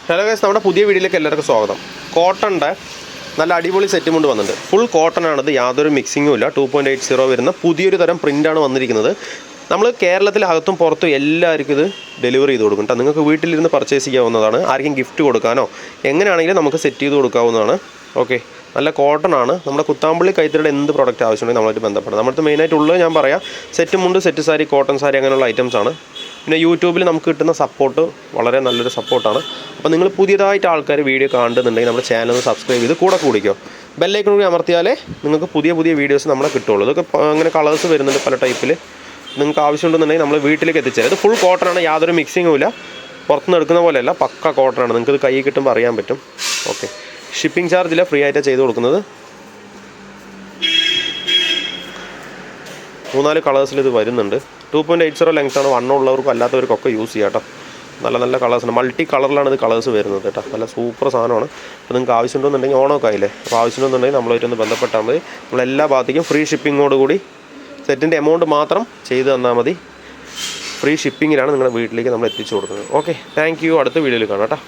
Hello guys, നമ്മുടെ പുതിയ വീഡിയോയിലേക്ക് എല്ലാവർക്കും സ്വാഗതം. കോട്ടൻ്റെ നല്ല അടിപൊളി സെറ്റും കൊണ്ട് വന്നിട്ടുണ്ട്. ഫുൾ കോട്ടൺ ആണത്, യാതൊരു മിക്സിങ്ങും ഇല്ല. 2.80 വരുന്ന പുതിയൊരു തരം പ്രിൻ്റാണ് വന്നിരിക്കുന്നത്. നമ്മൾ കേരളത്തിലകത്തും പുറത്തും എല്ലാവർക്കും ഇത് ഡെലിവറി ചെയ്ത് കൊടുക്കും കേട്ടോ. നിങ്ങൾക്ക് വീട്ടിലിരുന്ന് പർച്ചേസ് ചെയ്യാവുന്നതാണ്. ആർക്കും ഗിഫ്റ്റ് കൊടുക്കാനോ എങ്ങനെയാണെങ്കിലും നമുക്ക് സെറ്റ് ചെയ്ത് കൊടുക്കാവുന്നതാണ്. ഓക്കെ, നല്ല കോട്ടൺ ആണ്. നമ്മുടെ കുത്താമ്പള്ളി കൈത്തറിയുടെ എന്ത് പ്രോഡക്റ്റ് ആവശ്യമുണ്ടെങ്കിൽ നമ്മളായിട്ട് ബന്ധപ്പെടാം. നമ്മുടെ മെയിനായിട്ടുള്ളത് ഞാൻ പറയാം, സെറ്റ് മുണ്ട്, സെറ്റ് സാരി, കോട്ടൺ സാരി അങ്ങനെയുള്ള ഐറ്റംസ് ആണ്. പിന്നെ യൂട്യൂബിൽ നമുക്ക് കിട്ടുന്ന സപ്പോർട്ട് വളരെ നല്ലൊരു സപ്പോർട്ടാണ്. അപ്പോൾ നിങ്ങൾ പുതിയതായിട്ട് ആൾക്കാർ വീഡിയോ കാണുന്നുണ്ടെങ്കിൽ നമ്മുടെ ചാനൽ ഒന്ന് സബ്സ്ക്രൈബ് ചെയ്ത് കൂടെ കൂടിക്കോ. ബെല്ലൈക്കൺ കൂടി അമർത്തിയാലേ നിങ്ങൾക്ക് പുതിയ പുതിയ വീഡിയോസ് നമ്മളെ കിട്ടുള്ളൂ. ഇതൊക്കെ അങ്ങനെ കളേഴ്സ് വരുന്നുണ്ട് പല ടൈപ്പിൽ. നിങ്ങൾക്ക് ആവശ്യമുണ്ടെന്നുണ്ടെങ്കിൽ നമ്മൾ വീട്ടിലേക്ക് എത്തിച്ചേരാം. ഇത് ഫുൾ കോട്ടൺ ആണ്, യാതൊരു മിക്സിങ്ങും ഇല്ല. പുറത്തുനിന്ന് എടുക്കുന്ന പോലെയല്ല, പക്ക കോട്ടൺ ആണ്. നിങ്ങൾക്ക് ഇത് കൈ കിട്ടുമ്പോൾ അറിയാൻ പറ്റും. ഓക്കെ, ഷിപ്പിംഗ് ചാർജില്ല, ഫ്രീ ആയിട്ടാണ് ചെയ്ത് കൊടുക്കുന്നത്. 3-4 കളേഴ്സിൽ ഇത് വരുന്നുണ്ട്. 2.80 ലെങ്ത്താണ്. വണ്ണമുള്ളവർക്കും അല്ലാത്തവർക്കൊക്കെ യൂസ് ചെയ്യാം കേട്ടോ. നല്ല നല്ല കളേഴ്സാണ്, മൾട്ടി കളറിലാണ് ഇത് കളേഴ്സ് വരുന്നത് കേട്ടോ. നല്ല സൂപ്പർ സാധനമാണ്. അപ്പോൾ നിങ്ങൾക്ക് ആവശ്യമുണ്ടെന്നുണ്ടെങ്കിൽ ഓണമൊക്കെ ആയില്ലേ, അപ്പോൾ ആവശ്യമുണ്ടെന്നുണ്ടെങ്കിൽ നമ്മളായിട്ടൊന്ന് ബന്ധപ്പെട്ടാൽ മതി. നമ്മളെല്ലാ ഭാഗത്തേക്കും ഫ്രീ ഷിപ്പിങ്ങോടുകൂടി സെറ്റിൻ്റെ എമൗണ്ട് മാത്രം ചെയ്ത് തന്നാൽ മതി. ഫ്രീ ഷിപ്പിങ്ങിലാണ് നിങ്ങളുടെ വീട്ടിലേക്ക് നമ്മൾ എത്തിച്ചു കൊടുക്കുന്നത്. Okay, thank you. അടുത്ത വീഡിയോയിൽ കാണാം കേട്ടോ.